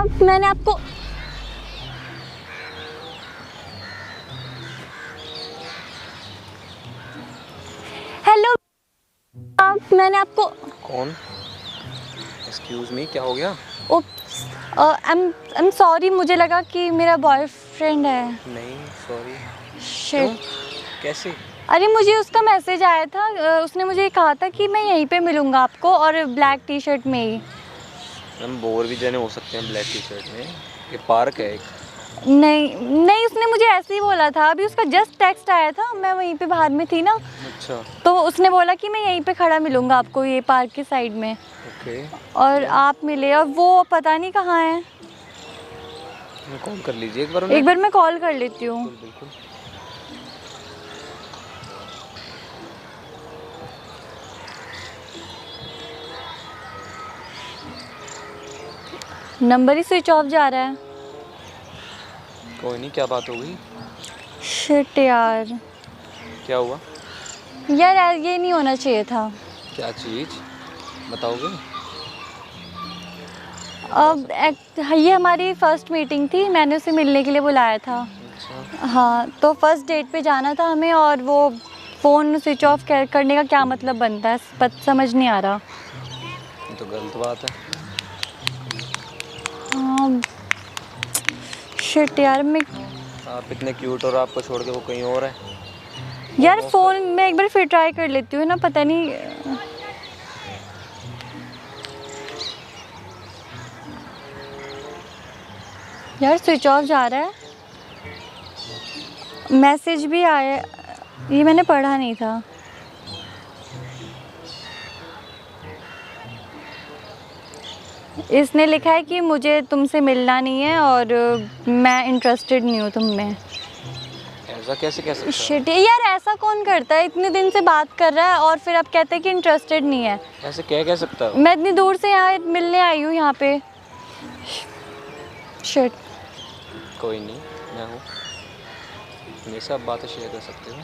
मैंने आपको हेलो मैंने आपको कौन? एक्सक्यूज मी, क्या हो गया? आई एम सॉरी, मुझे लगा कि मेरा बॉयफ्रेंड है। नहीं सॉरी। शिट। कैसे? अरे मुझे उसका मैसेज आया था, उसने मुझे कहा था कि मैं यहीं पे मिलूंगा आपको, और ब्लैक टी शर्ट में ही। हम बोर भी जने हो सकते हैं ब्लैक टी शर्ट में। ये पार्क है एक। नहीं नहीं, उसने मुझे ऐसे ही बोला था, अभी उसका जस्ट टेक्स्ट आया था, मैं वहीं पे बाहर में थी ना, अच्छा। तो उसने बोला कि मैं यहीं पे खड़ा मिलूंगा आपको, ये पार्क की साइड में। ओके। और आप मिले, और वो पता नहीं कहाँ है। कॉल कर लीजिए एक बार एक बार मैं कॉल कर लेती हूँ। बिल्कुल बिल्कुल। नंबर ही स्विच ऑफ जा रहा है। कोई नहीं, क्या बात हो गई? शिट यार। क्या हुआ? यार ये नहीं होना चाहिए था। क्या चीज़ बताओगे? अब ये हमारी फर्स्ट मीटिंग थी, मैंने उसे मिलने के लिए बुलाया था। अच्छा। हाँ, तो फर्स्ट डेट पे जाना था हमें, और वो फ़ोन स्विच ऑफ करने का क्या मतलब बनता है, समझ नहीं आ रहा। ये तो गलत बात है। शिट यार, मैं आप इतने क्यूट और आपको छोड़ के वो कहीं और है। यार फ़ोन में एक बार फिर ट्राई कर लेती हूँ ना, पता नहीं। यार स्विच ऑफ जा रहा है, मैसेज भी आया, ये मैंने पढ़ा नहीं था। इसने लिखा है कि मुझे तुमसे मिलना नहीं है, और मैं इंटरेस्टेड नहीं हूँ तुम में। ऐसा कैसे कह सकते हो? शिट यार, ऐसा कौन करता है, इतने दिन से बात कर रहा है और फिर अब कहता है कि इंटरेस्टेड नहीं है। ऐसे कह सकता हो? मैं इतनी दूर से यहाँ मिलने आई हूँ यहाँ पे। शिट। कोई नहीं, मैं हूँ, मेरे से आप बातें शेयर कर सकते हो।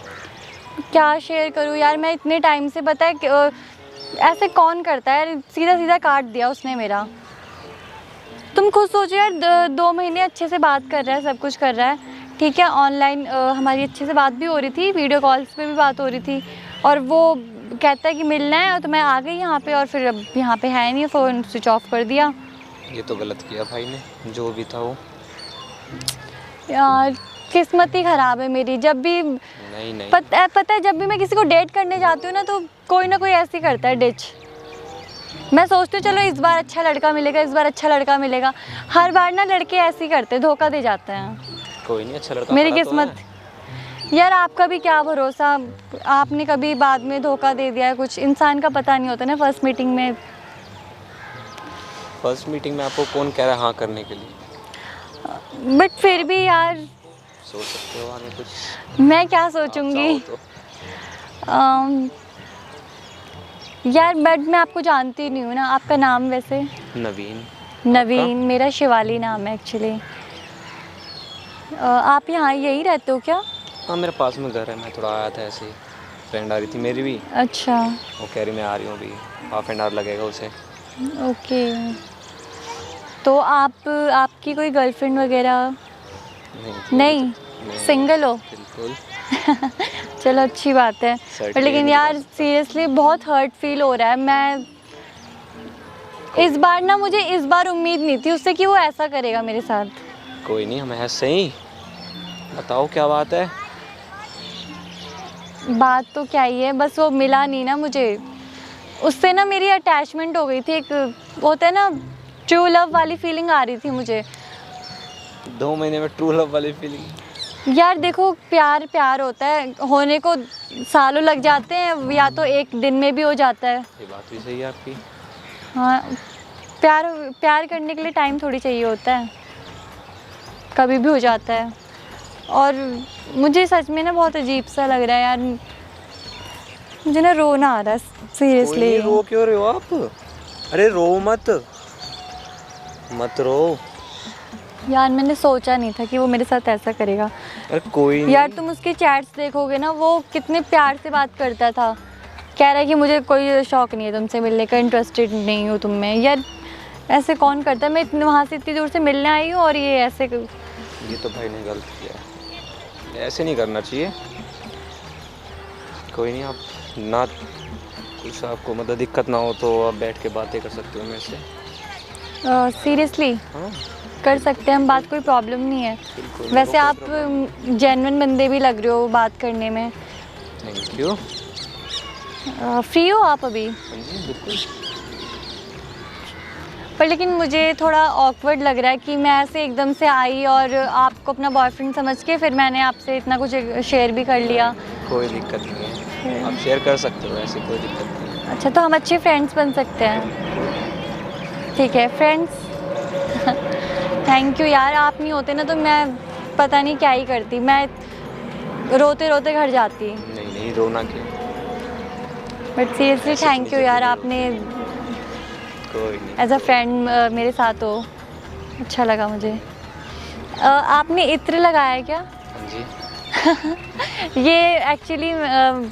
क्या शेयर करूँ यार, मैं इतने टाइम से, पता है ऐसे कौन करता है, सीधा सीधा काट दिया उसने मेरा। तुम खुद सोचो यार, 2 महीने अच्छे से बात कर रहा है, सब कुछ कर रहा है, ठीक है, ऑनलाइन हमारी अच्छे से बात भी हो रही थी, वीडियो कॉल्स पे भी बात हो रही थी, और वो कहता है कि मिलना है, तो मैं आ गई यहाँ पे, और फिर अब यहाँ पे है नहीं, फ़ोन स्विच ऑफ कर दिया। ये तो गलत किया भाई ने, जो भी था वो। यार किस्मत ही ख़राब है मेरी, जब भी नहीं पता है, जब भी मैं किसी को डेट करने जाती हूँ ना, तो कोई ना कोई ऐसे ही करता है डिच। मैं सोचती हूँ चलो इस बार अच्छा लड़का मिलेगा, इस बार अच्छा लड़का मिलेगा, हर बार ना लड़के ऐसे ही करते, धोखा दे जाते हैं। कोई नहीं, अच्छा लड़का मेरी पड़ा किस्मत। तो है। यार आपका भी क्या भरोसा, आपने कभी बाद में धोखा दे दिया है, कुछ इंसान का पता नहीं होता ना फर्स्ट मीटिंग में। फर्स्ट मीटिंग में आपको कौन कह रहा है हाँ करने के लिए? बट फिर भी यार, सोच सकते हो आगे कुछ। मैं क्या आप सोचूंगी। चाहो तो। यार बट मैं आपको जानती नहीं हूँ ना, आपका नाम वैसे? नवीन। नवीन, मेरा शिवाली नाम है एक्चुअली। आप यहाँ यही रहते हो क्या? हाँ, मेरे पास में घर है, मैं थोड़ा आया था ऐसे ही, फ्रेंड आ रही थी मेरी भी। अच्छा। वो कह रही मैं आ रही हूँ अभी, हाफ एन आवर लगेगा उसे। ओके, तो आपकी कोई गर्लफ्रेंड वगैरह? नहीं, सिंगल हो? बिल्कुल। चलो अच्छी बात है। पर लेकिन यार सीरियसली बहुत हर्ट फील हो रहा है। मैं इस बार ना, मुझे इस बार उम्मीद नहीं थी उससे कि वो ऐसा करेगा मेरे साथ। कोई नहीं, हम ऐसे ही। बताओ क्या बात है? बात तो क्या ही है, बस वो मिला नहीं ना मुझे, उससे ना मेरी अटैचमेंट हो गई थी, एक होता है ना ट्रू लव वाली फीलिंग आ रही थी मुझे। 2 महीने में ट्रू लव वाली फीलिंग? यार देखो, प्यार प्यार होता है, होने को सालों लग जाते हैं, या तो एक दिन में भी हो जाता है। ये बात भी सही है आपकी। हाँ, प्यार करने के लिए टाइम थोड़ी चाहिए होता है, कभी भी हो जाता है। और मुझे सच में ना बहुत अजीब सा लग रहा है यार, मुझे ना रोना आ रहा है सीरियसली। रो क्यों रहे हो आप? अरे रो मत, मत रो यार मैंने सोचा नहीं था कि वो मेरे साथ ऐसा करेगा। अरे कोई नहीं। यार तुम उसकी चैट्स देखोगे ना, वो कितने प्यार से बात करता था, कह रहा है कि मुझे कोई शौक नहीं है तुमसे मिलने का, इंटरेस्टेड नहीं हूँ तुम में। यार ऐसे कौन करता है? मैं इतने वहाँ से इतनी दूर से मिलने आई हूँ और ये ऐसे ये तो भाई ने गलत किया है, ऐसे नहीं करना चाहिए। कोई नहीं, आप ना कुछ आपको मतलब दिक्कत ना हो तो आप बैठ के बातें कर सकते हो मेरे से। सीरियसली हाँ कर सकते हैं हम बात, कोई प्रॉब्लम नहीं है। बिल्कुल। वैसे आप जेन्युइन बंदे भी लग रहे हो बात करने में। Thank you. फ्री हो आप अभी? हाँ जी बिल्कुल। पर लेकिन मुझे थोड़ा ऑकवर्ड लग रहा है कि मैं ऐसे एकदम से आई और आपको अपना बॉयफ्रेंड समझ के फिर मैंने आपसे इतना कुछ शेयर भी कर लिया। कोई दिक्कत नहीं है, आप शेयर कर सकते हो, ऐसी कोई दिक्कत नहीं है। अच्छा, तो हम अच्छे फ्रेंड्स बन सकते हैं? ठीक है फ्रेंड्स। थैंक यू यार, आप नहीं होते ना तो मैं पता नहीं क्या ही करती, मैं रोते रोते घर जाती। नहीं नहीं, रोना क्यों। बट सीरियसली ऐसे थैंक यू नहीं यार, करते आपने कोई नहीं। एज अ फ्रेंड मेरे साथ हो, अच्छा लगा मुझे। आपने इत्र लगाया है क्या? हाँ जी। ये एक्चुअली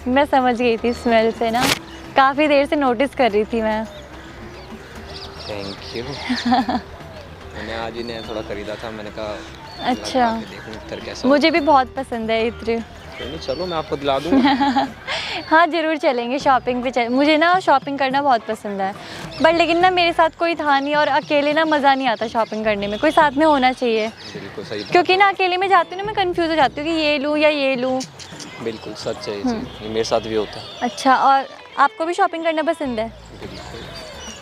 मैं समझ गई थी स्मेल से ना, काफ़ी देर से नोटिस कर रही थी मैं। Thank you. मैंने आज ही नया थोड़ा खरीदा था, मैंने कहा अच्छा। लगा के देखूं इत्र कैसा मुझे भी बहुत पसंद है इत्र। कोई नहीं, चलो मैं आपको दिला दूंगा। हाँ ज़रूर चलेंगे शॉपिंग पे, मुझे ना शॉपिंग करना बहुत पसंद है। बट लेकिन ना मेरे साथ कोई था नहीं और अकेले ना मज़ा नहीं आता शॉपिंग करने में, कोई साथ में होना चाहिए। बिल्कुल सही बात। क्योंकि ना अकेले में जाती हूँ ना मैं कंफ्यूज हो जाती हूँ कि ये लूँ या ये लूँ। बिल्कुल सच है ये चीज़, ये मेरे साथ भी होता है। अच्छा, और आपको भी शॉपिंग करना पसंद है? बिल्कुल।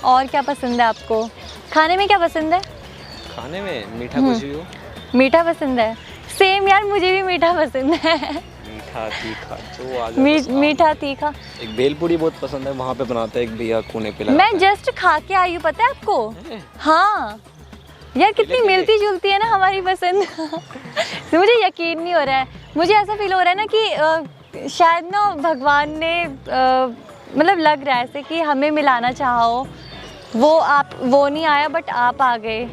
और क्या पसंद है आपको? खाने में क्या पसंद है? खाने में मीठा कुछ भी हो। मीठा पसंद है? सेम यार, मुझे भी मीठा पसंद है। मीठा तीखा जो आ जाए बस। मीठा तीखा। एक भेलपूरी बहुत पसंद है, वहाँ पे बनाता है एक भैया कोने पे लगाता मैं जस्ट खा के आई हूँ, पता है आपको? है। हाँ यार, कितनी मिलती जुलती है ना हमारी पसंद। मुझे यकीन नहीं हो रहा है, मुझे ऐसा फील हो रहा है ना कि शायद ना भगवान ने मतलब लग रहा है ऐसे कि हमें मिलाना चाहो, वो नहीं आया बट आप आ गए।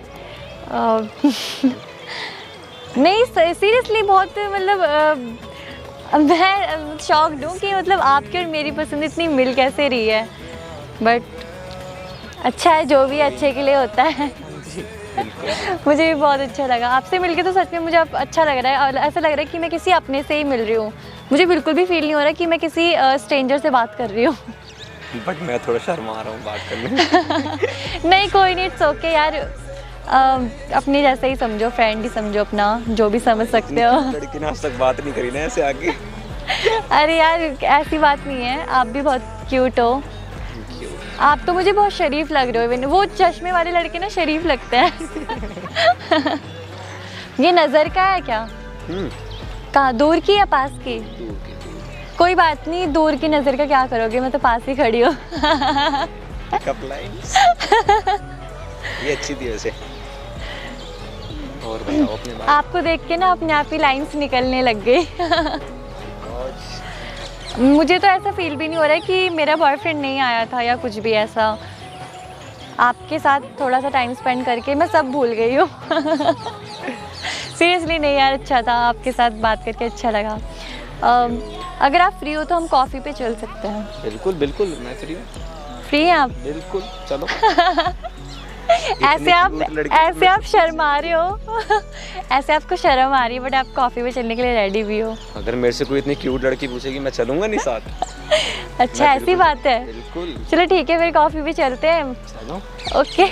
नहीं सीरियसली बहुत मतलब मैं शॉक्ड हूँ कि मतलब आपकी और मेरी पसंद इतनी मिल कैसे रही है। बट अच्छा है, जो भी अच्छे के लिए होता है। मुझे भी बहुत अच्छा लगा आपसे मिलके, तो सच में मुझे अब अच्छा लग रहा है और ऐसा लग रहा है कि मैं किसी अपने से ही मिल रही हूँ। मुझे बिल्कुल भी फील नहीं हो रहा कि मैं किसी स्ट्रेंजर से बात कर रही हूँ। बट मैं थोड़ा शर्मा रहा हूँ बात करने में। नहीं कोई नहीं, इट्स ओके यार, अपने जैसे ही समझो, फ्रेंड ही समझो अपना, जो भी समझ सकते हो। लड़की ने आज तक बात नहीं करी ना ऐसे आगे। अरे यार ऐसी बात नहीं है, आप भी बहुत क्यूट हो। आप तो मुझे बहुत शरीफ लग रहे हो, वो चश्मे वाले लड़के ना शरीफ लगते हैं। ये नज़र का है क्या? कहाँ, दूर की या पास की? दूर की। कोई बात नहीं, दूर की नज़र का क्या करोगे, मैं तो पास ही खड़ी हूँ। Pickup lines. ये अच्छी थी वैसे। और बताओ अपने बारे में। आपको देख के ना अपने आप ही लाइंस निकलने लग गई। मुझे तो ऐसा फील भी नहीं हो रहा है कि मेरा बॉयफ्रेंड नहीं आया था या कुछ भी ऐसा। आपके साथ थोड़ा सा टाइम स्पेंड करके मैं सब भूल गई हूँ। सीरियसली नहीं यार, अच्छा था आपके साथ बात करके, अच्छा लगा। अगर आप फ्री हो तो हम कॉफ़ी पे चल सकते हैं। बिल्कुल बिल्कुल, मैं फ्री हूँ। फ्री हैं आप? बिल्कुल चलो। ऐसे आप शर्मा रहे हो। ऐसे आपको शर्म आ रही है बट आप कॉफ़ी पे चलने के लिए रेडी भी हो। अगर मेरे से कोई इतनी क्यूट लड़की पूछेगी मैं चलूंगा नहीं साथ। अच्छा ऐसी बात है। बिल्कुल। चलो ठीक है, फिर कॉफ़ी पे चलते हैं। चलो। ओके।